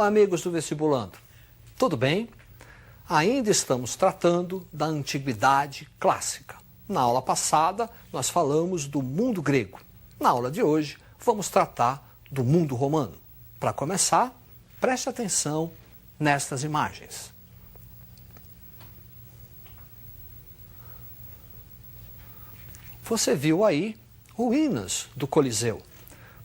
Olá, amigos do Vestibulando. Tudo bem? Ainda estamos tratando da antiguidade clássica. Na aula passada, nós falamos do mundo grego. Na aula de hoje, vamos tratar do mundo romano. Para começar, preste atenção nestas imagens. Você viu aí ruínas do Coliseu,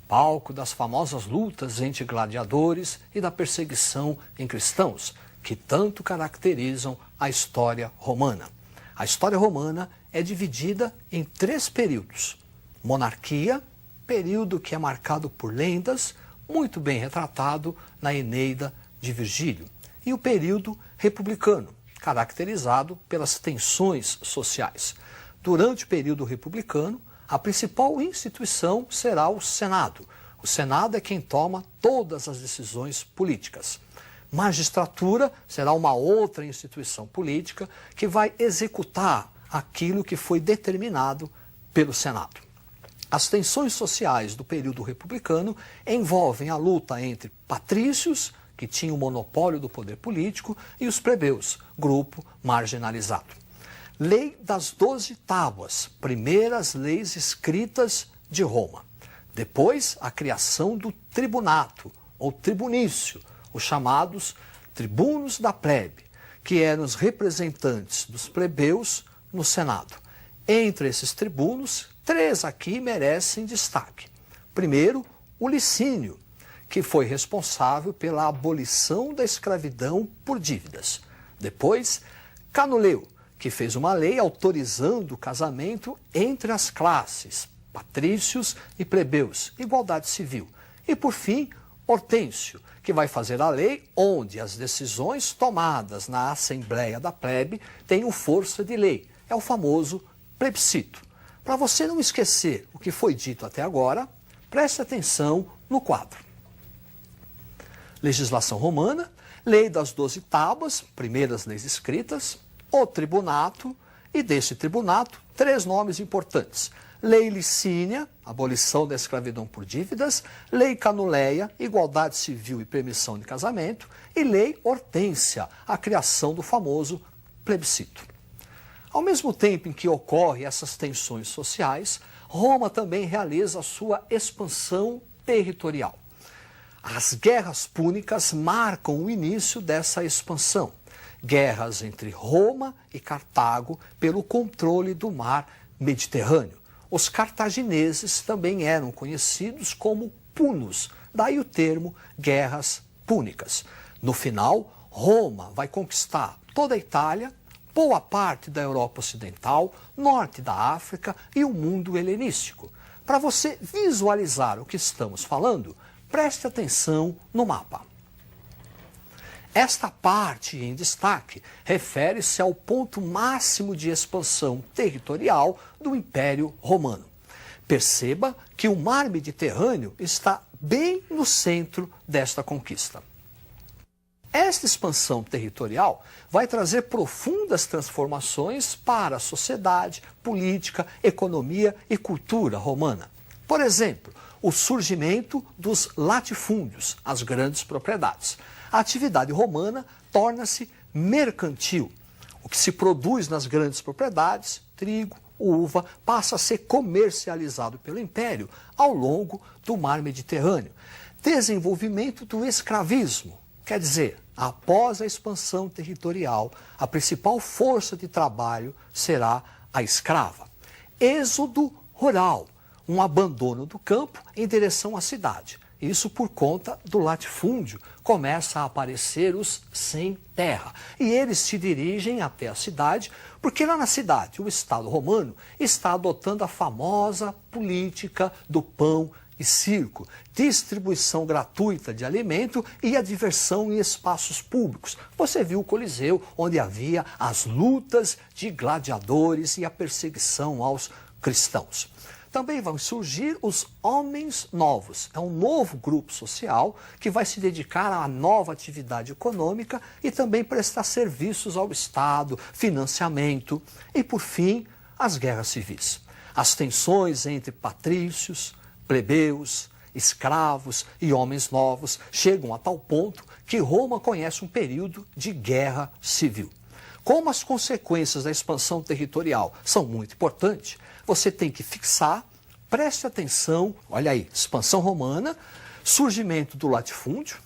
palco das famosas lutas entre gladiadores e da perseguição em cristãos, que tanto caracterizam a história romana. A história romana é dividida em 3 períodos. Monarquia, período que é marcado por lendas, muito bem retratado na Eneida de Virgílio. E o período republicano, caracterizado pelas tensões sociais. Durante o período republicano, a principal instituição será o Senado. O Senado é quem toma todas as decisões políticas. Magistratura será uma outra instituição política que vai executar aquilo que foi determinado pelo Senado. As tensões sociais do período republicano envolvem a luta entre patrícios, que tinham o monopólio do poder político, e os plebeus, grupo marginalizado. Lei das 12 Tábuas, primeiras leis escritas de Roma. Depois, a criação do tribunato, ou tribunício, os chamados tribunos da plebe, que eram os representantes dos plebeus no Senado. Entre esses tribunos, 3 aqui merecem destaque. Primeiro, o Licínio, que foi responsável pela abolição da escravidão por dívidas. Depois, Canuleu, que fez uma lei autorizando o casamento entre as classes, patrícios e plebeus, igualdade civil. E, por fim, Hortêncio, que vai fazer a lei onde as decisões tomadas na Assembleia da Plebe tenham força de lei. É o famoso plebiscito. Para você não esquecer o que foi dito até agora, preste atenção no quadro. Legislação romana, lei das 12 tábuas, primeiras leis escritas, o tribunato, e deste tribunato, 3 nomes importantes. Lei Licínia, abolição da escravidão por dívidas, Lei Canuleia, igualdade civil e permissão de casamento, e Lei Hortência, a criação do famoso plebiscito. Ao mesmo tempo em que ocorrem essas tensões sociais, Roma também realiza a sua expansão territorial. As guerras púnicas marcam o início dessa expansão. Guerras entre Roma e Cartago pelo controle do mar Mediterrâneo. Os cartagineses também eram conhecidos como punos, daí o termo guerras púnicas. No final, Roma vai conquistar toda a Itália, boa parte da Europa Ocidental, norte da África e o mundo helenístico. Para você visualizar o que estamos falando, preste atenção no mapa. Esta parte em destaque refere-se ao ponto máximo de expansão territorial do Império Romano. Perceba que o mar Mediterrâneo está bem no centro desta conquista. Esta expansão territorial vai trazer profundas transformações para a sociedade, política, economia e cultura romana. Por exemplo, o surgimento dos latifúndios, as grandes propriedades. A atividade romana torna-se mercantil. O que se produz nas grandes propriedades, trigo, uva, passa a ser comercializado pelo Império ao longo do mar Mediterrâneo. Desenvolvimento do escravismo, quer dizer, após a expansão territorial, a principal força de trabalho será a escrava. Êxodo rural, um abandono do campo em direção à cidade. Isso por conta do latifúndio. Começa a aparecer os sem terra. E eles se dirigem até a cidade, porque lá na cidade o Estado romano está adotando a famosa política do pão e circo, distribuição gratuita de alimento e a diversão em espaços públicos. Você viu o Coliseu, onde havia as lutas de gladiadores e a perseguição aos cristãos. Também vão surgir os homens novos. É um novo grupo social que vai se dedicar a uma nova atividade econômica e também prestar serviços ao Estado, financiamento e, por fim, as guerras civis. As tensões entre patrícios, plebeus escravos e homens novos, chegam a tal ponto que Roma conhece um período de guerra civil. Como as consequências da expansão territorial são muito importantes, você tem que fixar, preste atenção, olha aí, expansão romana, surgimento do latifúndio,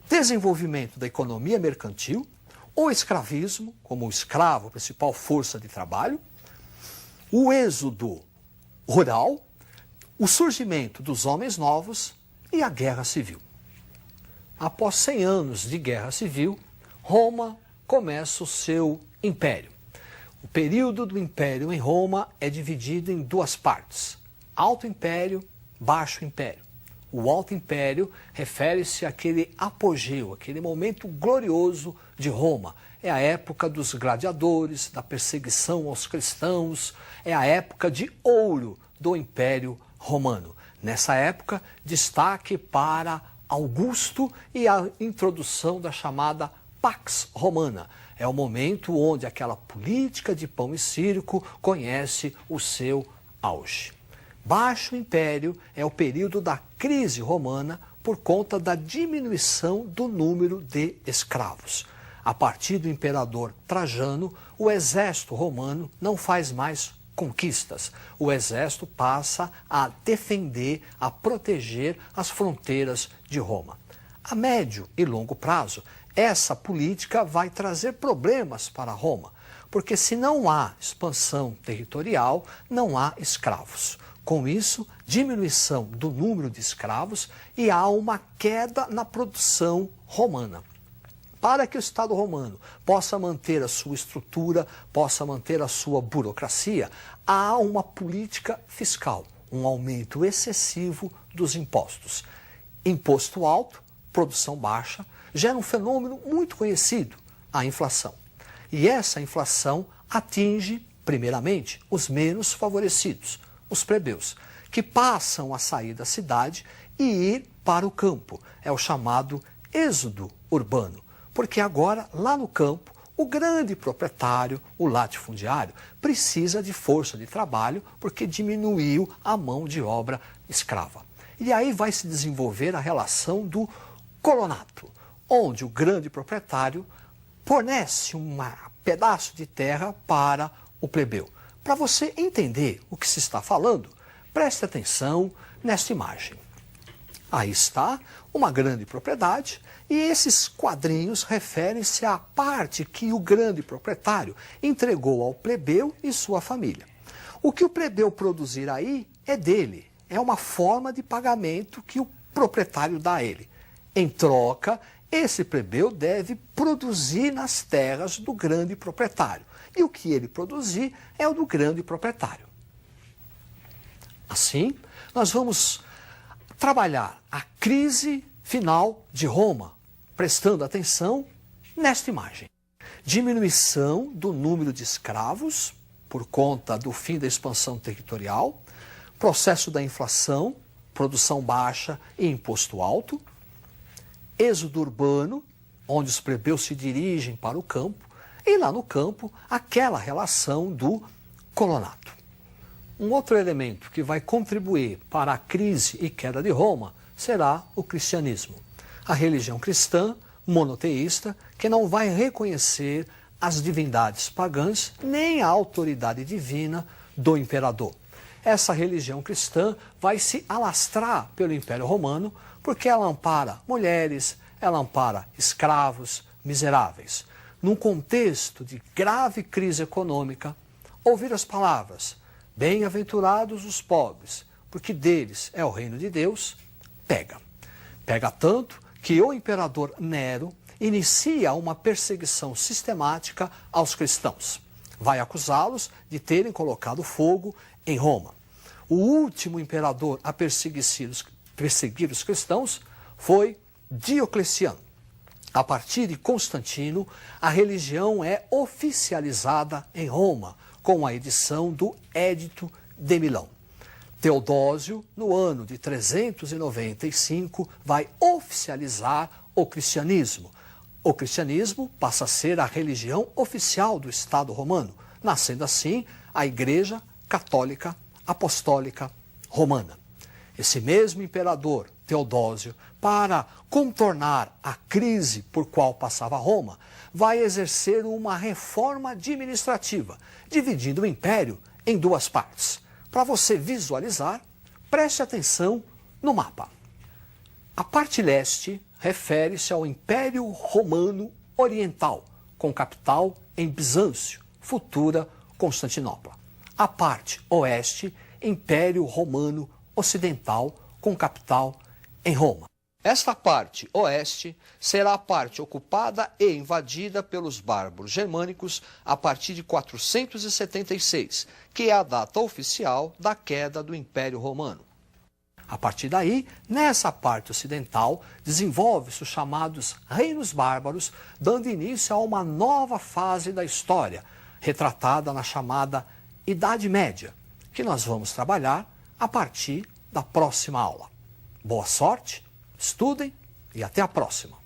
desenvolvimento da economia mercantil, o escravismo, como o escravo, principal força de trabalho, o êxodo rural, o surgimento dos homens novos e a guerra civil. Após 100 anos de guerra civil, Roma começa o seu império. O período do império em Roma é dividido em duas partes: Alto Império, Baixo Império. O Alto Império refere-se àquele apogeu, aquele momento glorioso de Roma. É a época dos gladiadores, da perseguição aos cristãos, é a época de ouro do Império Romano. Nessa época, destaque para Augusto e a introdução da chamada Pax Romana. É o momento onde aquela política de pão e circo conhece o seu auge. Baixo Império é o período da crise romana por conta da diminuição do número de escravos. A partir do imperador Trajano, o exército romano não faz mais conquistas. O exército passa a defender, a proteger as fronteiras de Roma. A médio e longo prazo, essa política vai trazer problemas para Roma, porque se não há expansão territorial, não há escravos. Com isso, diminuição do número de escravos e há uma queda na produção romana. Para que o Estado romano possa manter a sua estrutura, possa manter a sua burocracia, há uma política fiscal, um aumento excessivo dos impostos. Imposto alto, produção baixa, gera um fenômeno muito conhecido, a inflação. E essa inflação atinge, primeiramente, os menos favorecidos, os plebeus, que passam a sair da cidade e ir para o campo. É o chamado êxodo urbano, porque agora, lá no campo, o grande proprietário, o latifundiário, precisa de força de trabalho porque diminuiu a mão de obra escrava. E aí vai se desenvolver a relação do colonato, onde o grande proprietário fornece um pedaço de terra para o plebeu. Para você entender o que se está falando, preste atenção nesta imagem. Aí está uma grande propriedade e esses quadrinhos referem-se à parte que o grande proprietário entregou ao plebeu e sua família. O que o plebeu produzir aí é dele, é uma forma de pagamento que o proprietário dá a ele. Em troca, esse plebeu deve produzir nas terras do grande proprietário. E o que ele produzir é o do grande proprietário. Assim, nós vamos trabalhar a crise final de Roma, prestando atenção nesta imagem. Diminuição do número de escravos por conta do fim da expansão territorial, processo da inflação, produção baixa e imposto alto, êxodo urbano, onde os plebeus se dirigem para o campo, e lá no campo, aquela relação do colonato. Um outro elemento que vai contribuir para a crise e queda de Roma será o cristianismo. A religião cristã, monoteísta, que não vai reconhecer as divindades pagãs nem a autoridade divina do imperador. Essa religião cristã vai se alastrar pelo Império Romano porque ela ampara mulheres, ela ampara escravos, miseráveis. Num contexto de grave crise econômica, ouvir as palavras "bem-aventurados os pobres, porque deles é o reino de Deus", pega. Pega tanto que o imperador Nero inicia uma perseguição sistemática aos cristãos. Vai acusá-los de terem colocado fogo em Roma. O último imperador a perseguir os cristãos foi Diocleciano. A partir de Constantino, a religião é oficializada em Roma, com a edição do Édito de Milão. Teodósio, no ano de 395, vai oficializar o cristianismo. O cristianismo passa a ser a religião oficial do Estado romano, nascendo assim a Igreja Católica Apostólica Romana. Esse mesmo imperador, Teodósio, para contornar a crise por qual passava Roma, vai exercer uma reforma administrativa, dividindo o império em duas partes. Para você visualizar, preste atenção no mapa. A parte leste refere-se ao Império Romano Oriental, com capital em Bizâncio, futura Constantinopla. A parte oeste, Império Romano Ocidental, com capital em Roma. Esta parte oeste será a parte ocupada e invadida pelos bárbaros germânicos a partir de 476, que é a data oficial da queda do Império Romano. A partir daí, nessa parte ocidental, desenvolve-se os chamados reinos bárbaros, dando início a uma nova fase da história, retratada na chamada Idade Média, que nós vamos trabalhar a partir da próxima aula. Boa sorte, estudem e até a próxima!